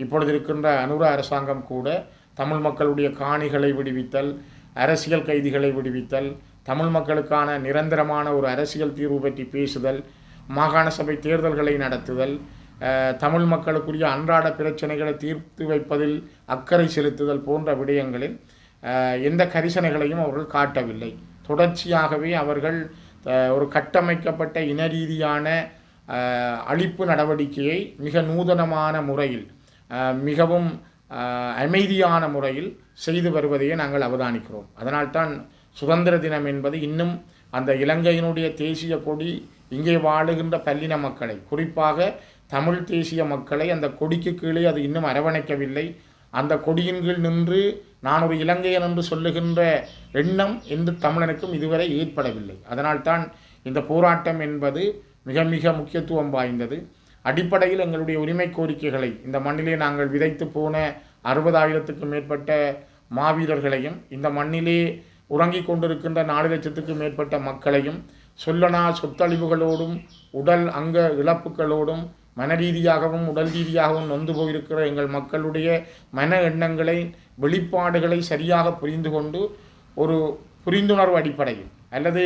இப்பொழுது இருக்கின்ற அனுர அரசாங்கம் கூட தமிழ் மக்களுடைய காணிகளை விடுவித்தல், அரசியல் கைதிகளை விடுவித்தல், தமிழ் மக்களுக்கான நிரந்தரமான ஒரு அரசியல் தீர்வு பற்றி பேசுதல், மாகாண சபை தேர்தல்களை நடத்துதல், தமிழ் மக்களுக்குரிய அன்றாட பிரச்சனைகளை தீர்த்து வைப்பதில் அக்கறை செலுத்துதல் போன்ற விடயங்களில் எந்த கரிசனைகளையும் அவர்கள் காட்டவில்லை. தொடர்ச்சியாகவே அவர்கள் ஒரு கட்டமைக்கப்பட்ட இன ரீதியான அழிப்பு நடவடிக்கையை மிக நூதனமான முறையில், மிகவும் அமைதியான முறையில் செய்து வருவதையே நாங்கள் அவதானிக்கிறோம். அதனால்தான் சுதந்திர தினம் என்பது இன்னும் அந்த இலங்கையினுடைய தேசிய கொடி இங்கே வாழுகின்ற பல்லின மக்களை, குறிப்பாக தமிழ் தேசிய மக்களை அந்த கொடிக்கு கீழே அது இன்னும் அரவணைக்கவில்லை. அந்த கொடியின் கீழ் நின்று நான் ஒரு இலங்கையன் என்று சொல்லுகின்ற எண்ணம் எந்த தமிழனுக்கும் இதுவரை ஏற்படவில்லை. அதனால்தான் இந்த போராட்டம் என்பது மிக மிக முக்கியத்துவம் வாய்ந்தது. அடிப்படையில் எங்களுடைய உரிமை கோரிக்கைகளை இந்த மண்ணிலே நாங்கள் விதைத்து போன 60,000க்கும் மேற்பட்ட மாவீரர்களையும், இந்த மண்ணிலே உறங்கிக் கொண்டிருக்கின்ற 4 லட்சத்துக்கும் மேற்பட்ட மக்களையும் சொல்லனா சொத்தழிவுகளோடும் உடல் அங்க இழப்புகளோடும் மன ரீதியாகவும் உடல் ரீதியாகவும் நொந்து போயிருக்கிற எங்கள் மக்களுடைய மன எண்ணங்களை, வெளிப்பாடுகளை சரியாக புரிந்து கொண்டு ஒரு புரிந்துணர்வு அடிப்படையில் அல்லது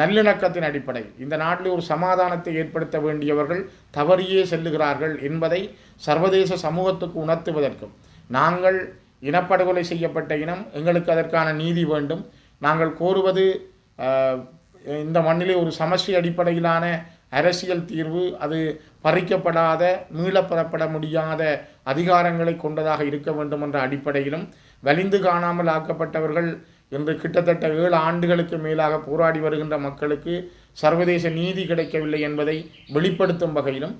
நல்லிணக்கத்தின் அடிப்படையில் இந்த நாட்டில் ஒரு சமாதானத்தை ஏற்படுத்த வேண்டியவர்கள் தவறியே செல்லுகிறார்கள் என்பதை சர்வதேச சமூகத்துக்கு உணர்த்துவதற்கும், நாங்கள் இனப்படுகொலை செய்யப்பட்ட இனம், எங்களுக்கு அதற்கான நீதி வேண்டும், நாங்கள் கோருவது இந்த மண்ணிலே ஒரு சமஷ்டி அடிப்படையிலான அரசியல் தீர்வு, அது பறிக்கப்படாத மீளப்பெறப்பட முடியாத அதிகாரங்களை கொண்டதாக இருக்க வேண்டும் என்ற அடிப்படையிலும், வலிந்து காணாமல் ஆக்கப்பட்டவர்கள் என்று கிட்டத்தட்ட 7 ஆண்டுகளுக்கு மேலாக போராடி வருகின்ற மக்களுக்கு சர்வதேச நீதி கிடைக்கவில்லை என்பதை வெளிப்படுத்தும் வகையிலும்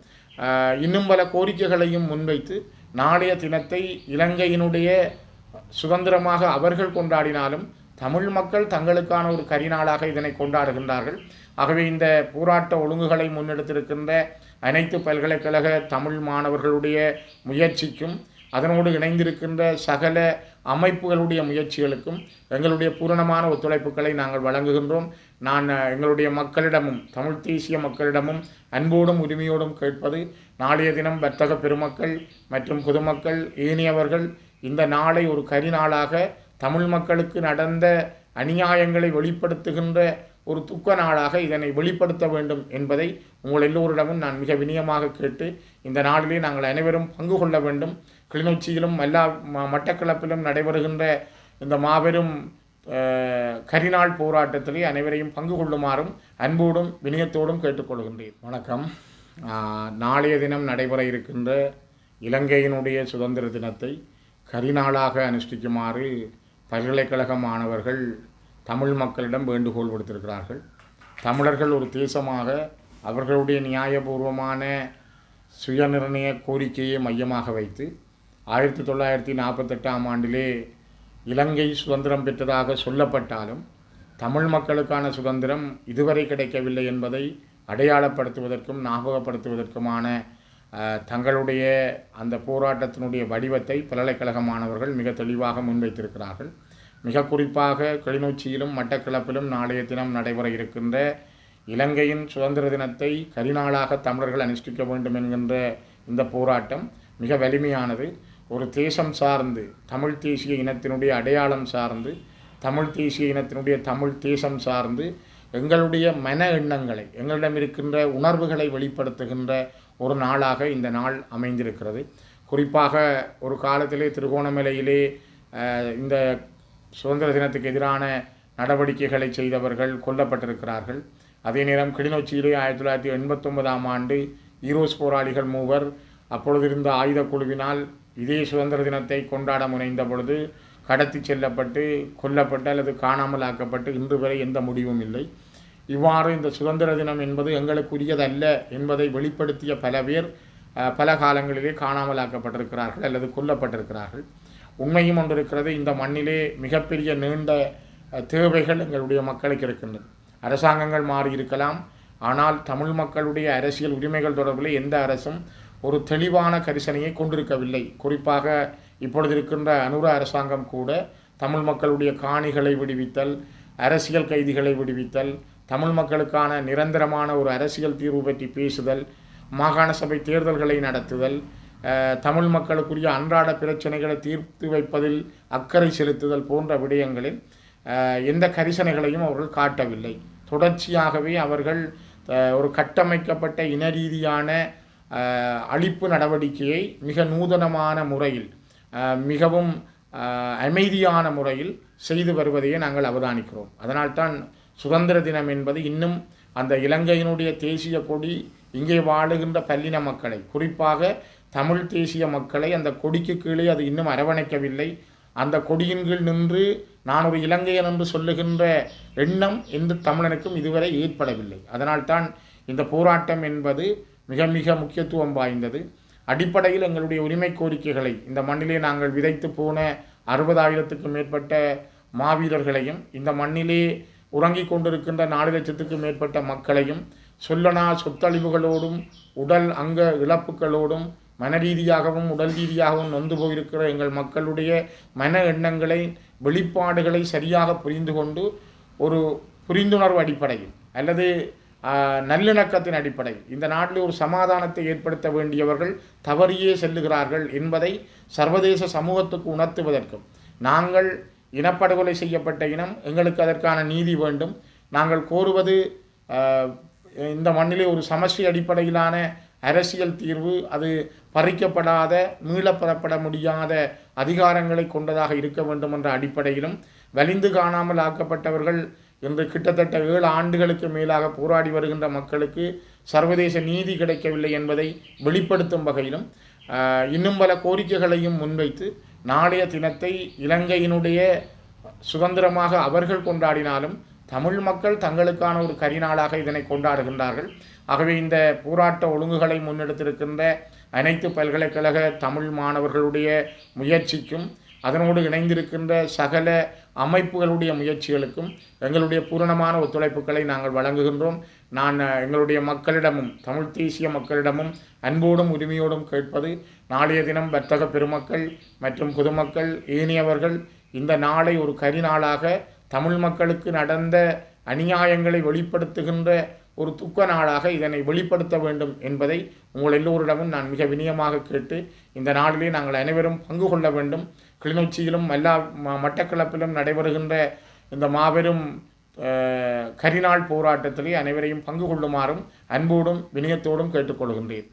இன்னும் பல கோரிக்கைகளையும் முன்வைத்து நாளைய தினத்தை இலங்கையினுடைய சுதந்திரமாக அவர்கள் கொண்டாடினாலும் தமிழ் மக்கள் தங்களுக்கான ஒரு கரிநாளாக இதனை கொண்டாடுகின்றார்கள். ஆகவே இந்த போராட்ட ஒழுங்குகளை முன்னெடுத்திருக்கின்ற அனைத்து பல்கலைக்கழக தமிழ் மாணவர்களுடைய முயற்சிக்கும், அதனோடு இணைந்திருக்கின்ற சகல அமைப்புகளுடைய முயற்சிகளுக்கும் எங்களுடைய பூரணமான ஒத்துழைப்புகளை நாங்கள் வழங்குகின்றோம். நான் எங்களுடைய மக்களிடமும் தமிழ் தேசிய மக்களிடமும் அன்போடும் உரிமையோடும் கேட்பது, நாளைய தினம் வர்த்தக பெருமக்கள் மற்றும் பொதுமக்கள் ஏனையவர்கள் இந்த நாளை ஒரு கரிநாளாக, தமிழ் மக்களுக்கு நடந்த அநியாயங்களை வெளிப்படுத்துகின்ற ஒரு துக்க நாளாக இதனை வெளிப்படுத்த வேண்டும் என்பதை உங்கள் எல்லோரிடமும் நான் மிக வினயமாக கேட்டு, இந்த நாளிலே நாங்கள் அனைவரும் பங்கு கொள்ள வேண்டும். கிளிநொச்சியிலும் எல்லா மட்டக்களப்பிலும் நடைபெறுகின்ற இந்த மாபெரும் கரிநாள் போராட்டத்திலே அனைவரையும் பங்கு கொள்ளுமாறும் அன்போடும் வினயத்தோடும் கேட்டுக்கொள்கின்றேன். வணக்கம். நாளைய தினம் நடைபெற இருக்கின்ற இலங்கையினுடைய சுதந்திர தினத்தை கரிநாளாக அனுஷ்டிக்குமாறு பல்கலைக்கழக மாணவர்கள் தமிழ் மக்களிடம் வேண்டுகோள் விடுத்திருக்கிறார்கள். தமிழர்கள் ஒரு தேசமாக அவர்களுடைய நியாயபூர்வமான சுயநிர்ணய கோரிக்கையை மையமாக வைத்து 1948ஆம் ஆண்டிலே இலங்கை சுதந்திரம் பெற்றதாக சொல்லப்பட்டாலும் தமிழ் மக்களுக்கான சுதந்திரம் இதுவரை கிடைக்கவில்லை என்பதை அடையாளப்படுத்துவதற்கும் ஞாபகப்படுத்துவதற்குமான தங்களுடைய அந்த போராட்டத்தினுடைய வடிவத்தை பல்கலைக்கழக மாணவர்கள் மிக தெளிவாக முன்வைத்திருக்கிறார்கள். மிக குறிப்பாக கிளிநொச்சியிலும் மட்டக்களப்பிலும் நாளைய தினம் நடைபெற இருக்கின்ற இலங்கையின் சுதந்திர தினத்தை கரிநாளாக தமிழர்கள் அனுஷ்டிக்க வேண்டும் என்கின்ற இந்த போராட்டம் மிக வலிமையானது. ஒரு தேசம் சார்ந்து, தமிழ் தேசிய இனத்தினுடைய அடையாளம் சார்ந்து, தமிழ் தேசிய இனத்தினுடைய தமிழ் தேசம் சார்ந்து எங்களுடைய மன எண்ணங்களை, எங்களிடம் இருக்கின்ற உணர்வுகளை வெளிப்படுத்துகின்ற ஒரு நாளாக இந்த நாள் அமைந்திருக்கிறது. குறிப்பாக ஒரு காலத்திலே திருகோணமலையிலே இந்த சுதந்திர தினத்துக்கு எதிரான நடவடிக்கைகளை செய்தவர்கள் கொல்லப்பட்டிருக்கிறார்கள். அதே நேரம் கிளிநொச்சியிலே 1989ஆம் ஆண்டு ஈரோஸ் போராளிகள் 3 அப்பொழுது இருந்த ஆயுத குழுவினால் இதே சுதந்திர தினத்தை கொண்டாட முனைந்த பொழுது கடத்தி செல்லப்பட்டு கொல்லப்பட்டு அல்லது காணாமல் ஆக்கப்பட்டு இன்று வரை எந்த முடிவும் இல்லை. இவ்வாறு இந்த சுதந்திர தினம் என்பது எங்களுக்குரியதல்ல என்பதை வெளிப்படுத்திய பல பேர் பல காலங்களிலே காணாமல் ஆக்கப்பட்டிருக்கிறார்கள் அல்லது கொல்லப்பட்டிருக்கிறார்கள். உண்மையும் ஒன்று இருக்கிறது. இந்த மண்ணிலே மிகப்பெரிய நீண்ட தேவைகள் எங்களுடைய மக்களுக்கு இருக்கின்றது. அரசாங்கங்கள் மாறி இருக்கலாம், ஆனால் தமிழ் மக்களுடைய அரசியல் உரிமைகள் தொடர்பில் எந்த அரசும் ஒரு தெளிவான கரிசனையை கொண்டிருக்கவில்லை. குறிப்பாக இப்பொழுது இருக்கின்ற அனுர அரசாங்கம் கூட தமிழ் மக்களுடைய காணிகளை விடுவித்தல், அரசியல் கைதிகளை விடுவித்தல், தமிழ் மக்களுக்கான நிரந்தரமான ஒரு அரசியல் தீர்வு பற்றி பேசுதல், மாகாண சபை தேர்தல்களை நடத்துதல், தமிழ் மக்களுக்குரிய அன்றாட பிரச்சனைகளை தீர்த்து வைப்பதில் அக்கறை செலுத்துதல் போன்ற விடயங்களில் எந்த கரிசனைகளையும் அவர்கள் காட்டவில்லை. தொடர்ச்சியாகவே அவர்கள் ஒரு கட்டமைக்கப்பட்ட இனரீதியான அழிப்பு நடவடிக்கையை மிக நூதனமான முறையில் மிகவும் அமைதியான முறையில் செய்து வருவதையே நாங்கள் அவதானிக்கிறோம். அதனால்தான் சுதந்திர தினம் என்பது இன்னும் அந்த இலங்கையினுடைய தேசிய கொடி இங்கே வாழுகின்ற பல்லின மக்களை, குறிப்பாக தமிழ் தேசிய மக்களை அந்த கொடிக்கு கீழே அது இன்னும் அரவணைக்கவில்லை. அந்த கொடியின் கீழ் நின்று நான் ஒரு இலங்கையன் என்று சொல்லுகின்ற எண்ணம் எந்த தமிழனுக்கும் இதுவரை ஏற்படவில்லை. அதனால்தான் இந்த போராட்டம் என்பது மிக மிக முக்கியத்துவம் வாய்ந்தது. அடிப்படையில் எங்களுடைய உரிமை கோரிக்கைகளை இந்த மண்ணிலே நாங்கள் விதைத்து போன 60,000க்கும் மேற்பட்ட மாவீரர்களையும், இந்த மண்ணிலே உறங்கிக் கொண்டிருக்கின்ற 4 லட்சத்துக்கும் மேற்பட்ட மக்களையும் சொல்லனா சொத்தழிவுகளோடும் உடல் அங்க இழப்புகளோடும் மன ரீதியாகவும் உடல் ரீதியாகவும் நொந்து போயிருக்கிற எங்கள் மக்களுடைய மன எண்ணங்களை வெளிப்பாடுகளை சரியாக புரிந்து கொண்டு ஒரு புரிந்துணர்வு அடிப்படையில் அல்லது நல்லிணக்கத்தின் அடிப்படையில் இந்த நாட்டில் ஒரு சமாதானத்தை ஏற்படுத்த வேண்டியவர்கள் தவறியே செல்லுகிறார்கள் என்பதை சர்வதேச சமூகத்துக்கு உணர்த்துவதற்கும், நாங்கள் இனப்படுகொலை செய்யப்பட்ட இனம், எங்களுக்கு அதற்கான நீதி வேண்டும், நாங்கள் கோருவது இந்த மண்ணிலே ஒரு சமஷ்டி அடிப்படையிலான அரசியல் தீர்வு, அது பறிக்கப்படாத மீளப்பெறப்பட முடியாத அதிகாரங்களை கொண்டதாக இருக்க வேண்டும் என்ற அடிப்படையிலும், வலிந்து காணாமல் ஆக்கப்பட்டவர்கள் இன்று கிட்டத்தட்ட 7 ஆண்டுகளுக்கு மேலாக போராடி வருகின்ற மக்களுக்கு சர்வதேச நீதி கிடைக்கவில்லை என்பதை வெளிப்படுத்தும் வகையிலும் இன்னும் பல கோரிக்கைகளையும் முன்வைத்து நாளைய தினத்தை இலங்கையினுடைய சுதந்திரமாக அவர்கள் கொண்டாடினாலும் தமிழ் மக்கள் தங்களுக்கான ஒரு கரிநாளாக இதனை கொண்டாடுகின்றார்கள். ஆகவே இந்த போராட்ட ஒழுங்குகளை முன்னெடுத்திருக்கின்ற அனைத்து பல்கலைக்கழக தமிழ் மாணவர்களுடைய முயற்சிக்கும், அதனோடு இணைந்திருக்கின்ற சகல அமைப்புகளுடைய முயற்சிகளுக்கும் எங்களுடைய பூரணமான ஒத்துழைப்புகளை நாங்கள் வழங்குகின்றோம். நான் எங்களுடைய மக்களிடமும் தமிழ் தேசிய மக்களிடமும் அன்போடும் உரிமையோடும் கேட்பது, நாளைய தினம் வர்த்தக பெருமக்கள் மற்றும் பொதுமக்கள் ஏனையவர்கள் இந்த நாளை ஒரு கரிநாளாக தமிழ் மக்களுக்கு நடந்த அநியாயங்களை வெளிப்படுத்துகின்ற ஒரு துக்க நாளாக இதனை வெளிப்படுத்த வேண்டும் என்பதை உங்கள் எல்லோரிடமும் நான் மிக வினயமாக கேட்டு, இந்த நாளிலே நாங்கள் அனைவரும் பங்கு கொள்ள வேண்டும். கிளிநொச்சியிலும் எல்லா மட்டக்களப்பிலும் நடைபெறுகின்ற இந்த மாபெரும் கரிநாள் போராட்டத்திலே அனைவரையும் பங்கு கொள்ளுமாறும் அன்போடும் வினயத்தோடும் கேட்டுக்கொள்கின்றேன்.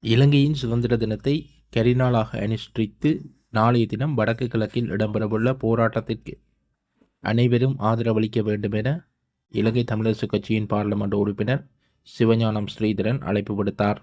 இலங்கையின் சுதந்திர தினத்தை கரிநாளாக அனுஷ்டித்து நாளைய தினம் வடக்கு கிழக்கில் இடம்பெறவுள்ள போராட்டத்திற்கு அனைவரும் ஆதரவளிக்க வேண்டும் என இலங்கை தமிழரசுக் கட்சியின் பாராளுமன்ற உறுப்பினர் சிவஞானம் ஸ்ரீதரன் அழைப்பு விடுத்தார்.